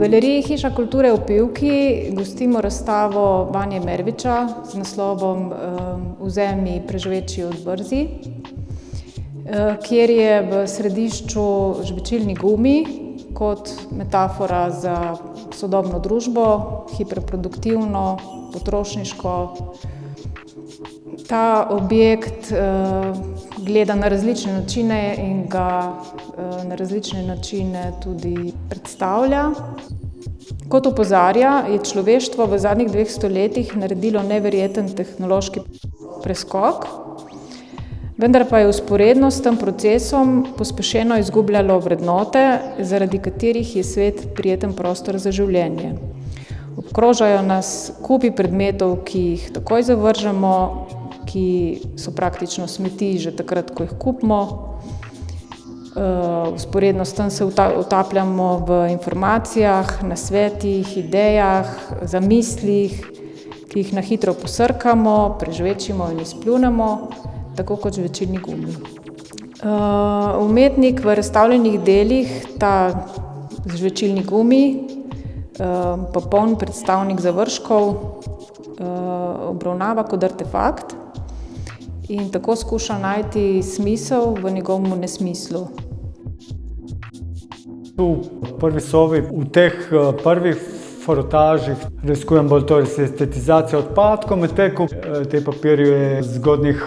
Galeriji Hiša kulture v Pivki gostimo razstavo Vanje Merviča z naslovom Vzemi preživeči odvrzi, kjer je v središču žvečilni gumi kot metafora za sodobno družbo, hiperproduktivno, potrošniško. Ta objekt gleda na različne načine in ga na različne načine tudi predstavlja. Kot opozarja, je človeštvo v zadnjih 2 stoletjih naredilo neverjeten tehnološki preskok, vendar pa je vzporedno s tem procesom pospešeno izgubljalo vrednote, zaradi katerih je svet prijeten prostor za življenje. Obkrožajo nas kupi predmetov, ki jih takoj zavržemo, ki so praktično smeti že takrat, ko jih kupimo. Vzporedno s tem se utapljamo v informacijah, nasvetih, idejah, zamislih, ki jih na hitro posrkamo, prežvečimo in izpljunemo, tako kot žvečilni gumi. Umetnik v razstavljenih delih ta žvečilni gumi, popoln predstavnik zavržkov, obravnava kot artefakt in tako skuša najti smisel v njegovem nesmislu. V prvi sobi, v teh prvih fototažih raziskujem bolj to estetizacijo odpadkov, medtem ko te papirju je zgodnjih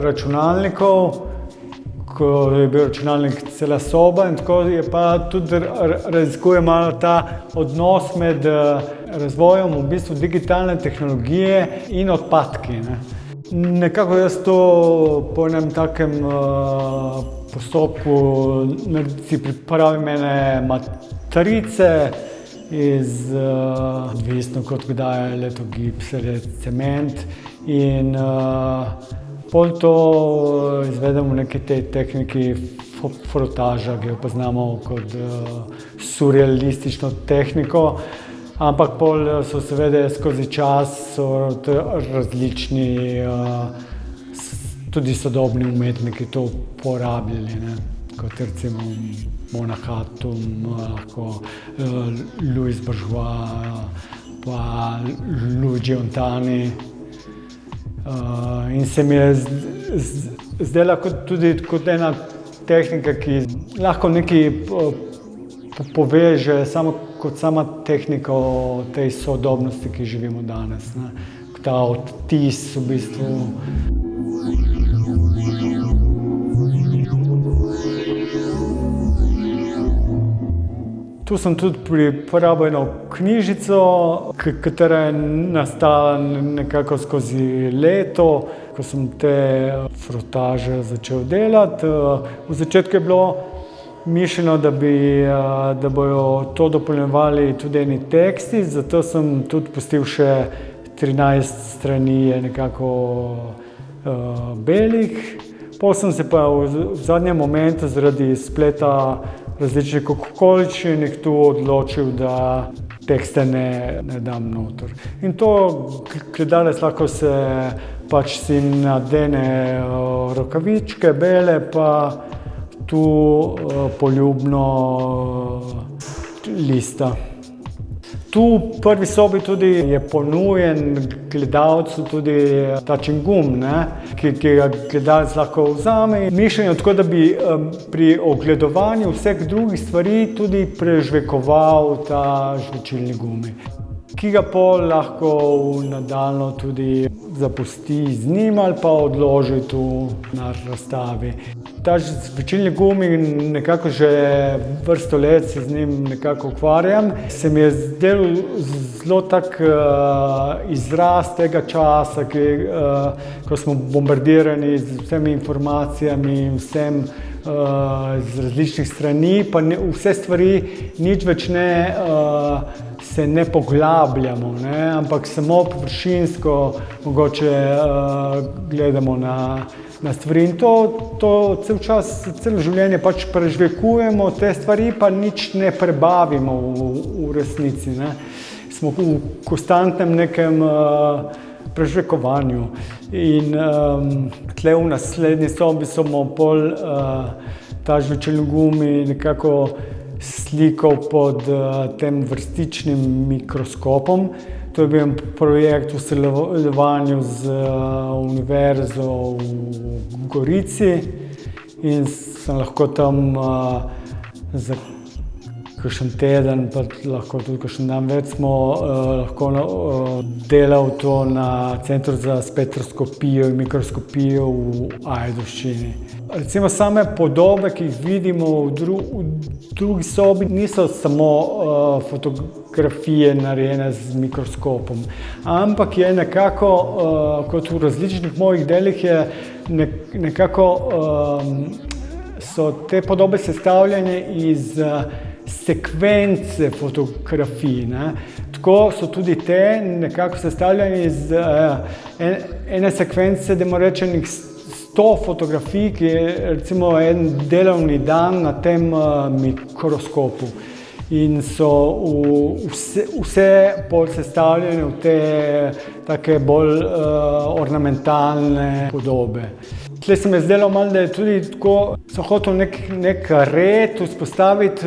računalnikov, ko je bil računalnik cela soba in tako je pa tudi raziskujem malo ta odnos med razvojem v bistvu digitalne tehnologije in odpadki. Nekako jaz to po enem takem postopku si pripravim ene matrice iz odvisno kot kdaj je leto gips, cement in pol to izvedemo v neki tej tehniki fototaža, ki jo poznamo kot surrealistično tehniko. Ampak pol so seveda skozi čas različni tudi sodobni umetniki to uporabljali, kot recimo Mona Hatoum, lahko Louis Bourgeois, pa Luigi Ontani. In se mi je zdela tudi kot ena tehnika, ki lahko nekaj poveže kot sama tehnika o tej sodobnosti, ki živimo danes. Ta odtis v bistvu. Tu sem tudi pripravi eno knjižico, katera je nastala nekako skozi leto, ko sem te fototaže začel delati. V začetku je bilo mišljeno, da bojo to dopolnjevali tudi eni teksti, zato sem tudi pustil še 13 strani nekako belih. Potem sem se pa v zadnjem momentu zaradi spleta različnih okoliščin tu odločil, da tekste ne dam noter. In to gledalec lahko se pač si nadene rokavičke bele, pa tu poljubno lista. Tu v prvi sobi tudi je ponujen gledalcu tudi ta čingum, ki ga gledalec lahko vzame. Mišljenje tako, da bi pri ogledovanju vseh drugih stvari tudi prežvekoval ta žvečilni gumi, ki ga pol lahko nadaljno tudi zapusti z njim ali pa odloži tu na razstavi. Ta žvečilni gumi nekako že vrsto let se z njim nekako ukvarjam. Se mi je zdel zelo tak izraz tega časa, ko smo bombardirani z vsemi informacijami in vsem z različnih strani, pa vse stvari nič več se ne poglabljamo, ampak samo površinsko mogoče gledamo na stvari. In to cel čas, celo življenje pač prežvekujemo te stvari, pa nič ne prebavimo v resnici. Smo v konstantnem nekem prežvekovanju. In tle v naslednji sobi smo pol ta žvečilni gumi nekako sliko pod tem vrstičnim mikroskopom. To je bil projekt v sodelovanju z Univerzo v Gorici in sem lahko tam za kakšen teden, pa lahko tudi kakšen dan več, smo lahko delal to na Centru za spektroskopijo in mikroskopijo v Ajdovščini. Recimo same podobe, ki jih vidimo v drugi sobi, niso samo fotografije narejene z mikroskopom, ampak je nekako, kot v različnih mojih delih, je nekako so te podobe sestavljene iz sekvence fotografij, ne. Tako so tudi te nekako sestavljene iz ene sekvence, da moramo reči, 100 fotografij, ki je recimo en delovni dan na tem mikroskopu. In so vse bolj sestavljene v te take bolj ornamentalne podobe. Tle se mi je zdelo malo, da je tudi tako, sem hotel nek red vzpostaviti,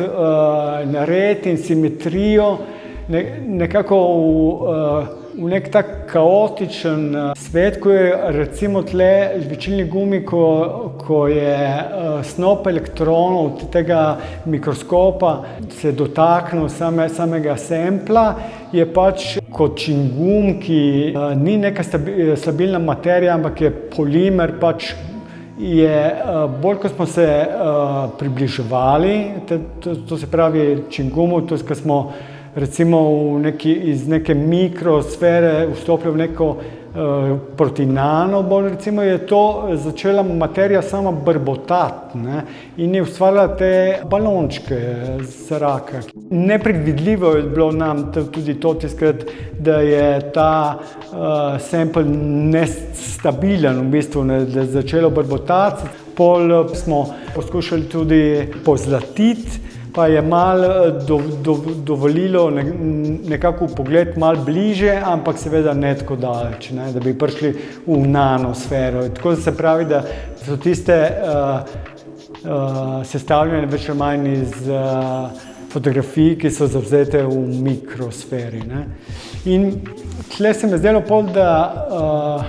red in simetrijo, nekako v nek tak kaotičen svet, ko je recimo tle žvečilni gumi, ko je snop elektronov tega mikroskopa se dotaknil samega sempla, je pač kot čingum, ki ni neka stabilna materija, ampak je polimer, pač je bolj, ko smo se približevali, to se pravi čingumu, to, ko smo recimo iz neke mikrosfere vstopili v neko proti nano, bolj recimo je to začela materija sama brbotati, ne, in je ustvarjala te balončke zraka. Nepredvidljivo je bilo nam tudi to tiskrat, da je ta sample nestabilen, v bistvu, da je začelo brbotati. Pol smo poskušali tudi pozlatiti, pa je malo dovolilo nekako pogled malo bliže, ampak seveda ne tako daleč, ne, da bi prišli v nanosfero. Tako se pravi, da so tiste sestavljene več ali manj iz fotografij, ki so zavzete v mikrosferi, ne. In tle se mi je zdelo pol, da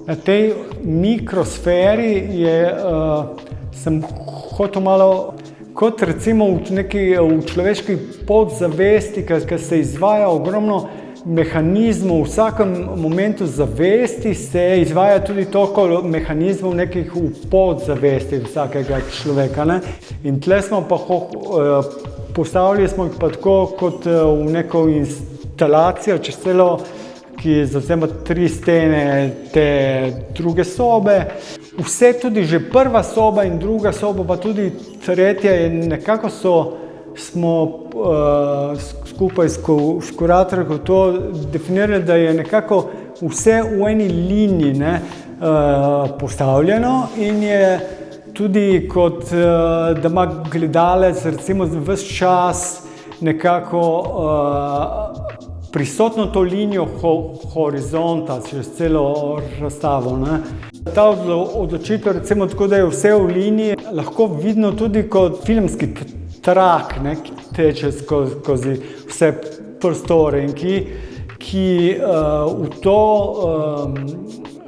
na tej mikrosferi sem hotel malo kot recimo v človeški podzavesti, ker se izvaja ogromno mehanizmov, v vsakem momentu zavesti se izvaja tudi toliko mehanizmov nekih v podzavesti vsakega človeka, ne. In tle smo pa postavili smo jih pa tako kot v neko instalacijo čez celo, ki zavzema 3 stene te druge sobe. Vse tudi že prva soba in druga soba, pa tudi tretja, je nekako smo skupaj s kuratorjem to definirali, da je nekako vse v eni liniji, ne, postavljeno in je tudi kot, da ima gledalec recimo ves čas nekako prisotno to linijo horizonta čez celo razstavo, ne. Ta odločitev recimo tako, da je vse v liniji, lahko vidno tudi kot filmski trak, ne, ki teče skozi vse prostore in ki v to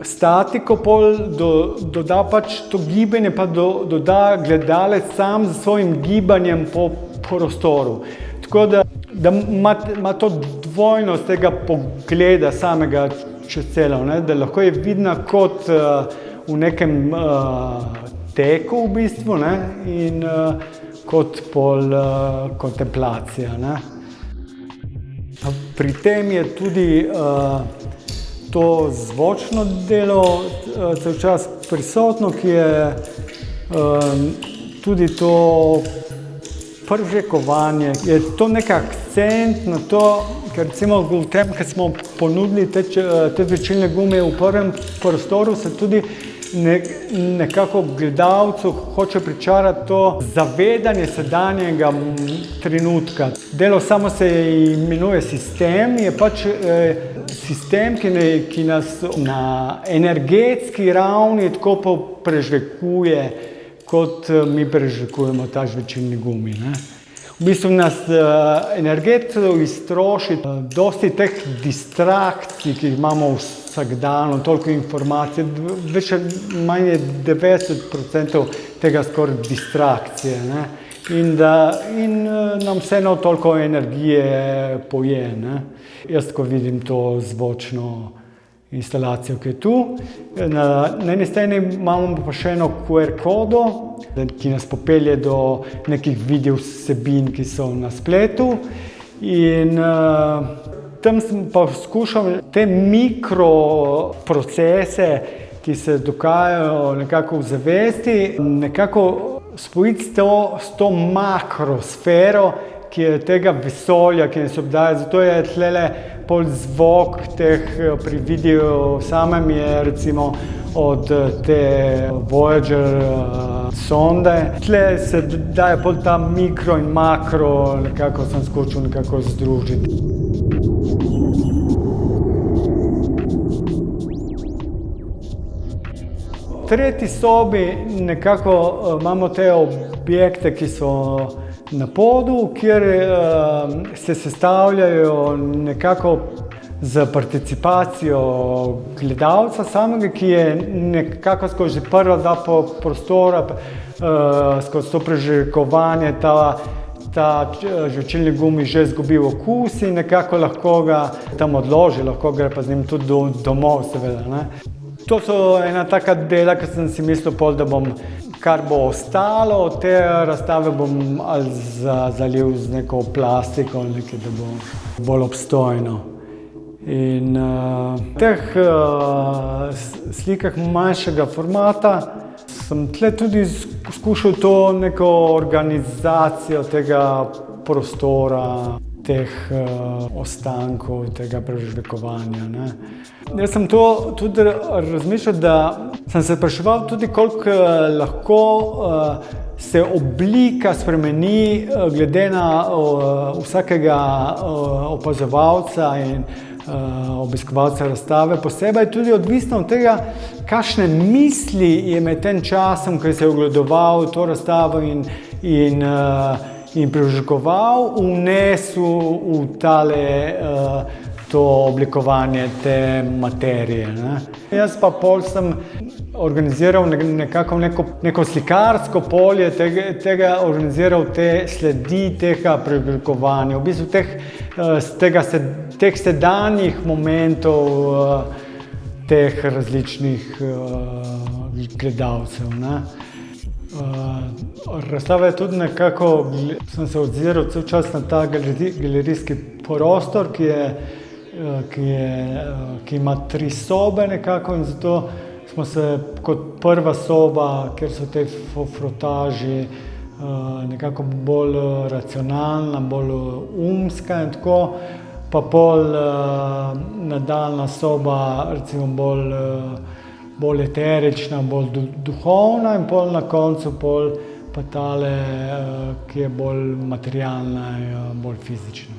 statiko pol doda pač to gibanje, pa doda gledalec sam z svojim gibanjem po prostoru. Tako da ima to dvojnost tega pogleda samega čez celo, ne, da lahko je vidna kot v nekem teku v bistvu, ne, in kot pol kontemplacija, ne. Pri tem je tudi to zvočno delo cel čas prisotno, ki je tudi to prvžekovanje, je to nek akcent na to, ker recimo v tem, ker smo ponudili te žvečilne gume v prvem prostoru, se tudi nekako gledalcu hoče pričarati to zavedanje sedanjega trenutka. Delo samo se imenuje sistem, je pač sistem, ki nas na energetski ravni tako prežvekuje, kot mi prežvekujemo ta žvečilni gumi, ne. V bistvu nas energetsko iztroši dosti teh distrakcij, ki jih imamo vsak dan, toliko informacij, več manj je 90% tega skoraj distrakcije, ne? In nam vseeno toliko energije poje, ne? Jaz, ko vidim to zvočno instalacijo, ki je tu. Na eni strani imamo pa še eno QR kodo, ki nas popelje do nekih video vsebin, ki so na spletu. In tam sem pa skušal te mikroprocese, ki se dogajajo nekako v zavesti, nekako spojiti s to makrosfero, ki je tega vesolja, ki nas obdaja. Zato je tlele pol zvok teh pri videu samem je recimo od te Voyager sonde. Tle se daje pol ta mikro in makro, nekako sem skušal nekako združiti. V tretji sobi nekako imamo te objekte, ki so na podu, kjer se sestavljajo nekako z participacijo gledalca samega, ki je nekako skozi prva dva prostora, skozi to prežvekovanje, ta žvečilni gumi že izgubil okus in nekako lahko ga tam odloži, lahko gre pa z njim tudi domov, seveda, ne. To so ena taka dela, ki sem si mislil pol, da bom, kar bo ostalo od te razstave, bom ali zalil z neko plastiko, nekaj, da bo bolj obstojno. In v teh slikah manjšega formata sem tle tudi skušal to neko organizacijo tega prostora, teh ostankov, tega prežvekovanja, ne. Jaz sem to tudi razmišljal, da sem se spraševal tudi, koliko lahko se oblika spremeni glede na vsakega opazovalca in obiskovalca razstave. Posebej tudi odvisno od tega, kakšne misli je med tem časom, ko se je ogledoval to razstavo in prežvekoval, vnesel v to oblikovanje te materije, ne. Jaz pa pol sem organiziral nekako neko slikarsko polje tega, organiziral te sledi tega preoblikovanja, v bistvu teh sedanjih momentov teh različnih gledalcev, ne. Razstava je tudi nekako, sem se odziral cel čas na ta galerijski prostor, ki ima 3 sobe nekako, in zato smo se kot prva soba, kjer so te frotaži nekako bolj racionalna, bolj umska in tako, pa pol nadaljna soba recimo bolj eterična, bolj duhovna in pol na koncu pa tale, ki je bolj materialna in bolj fizična.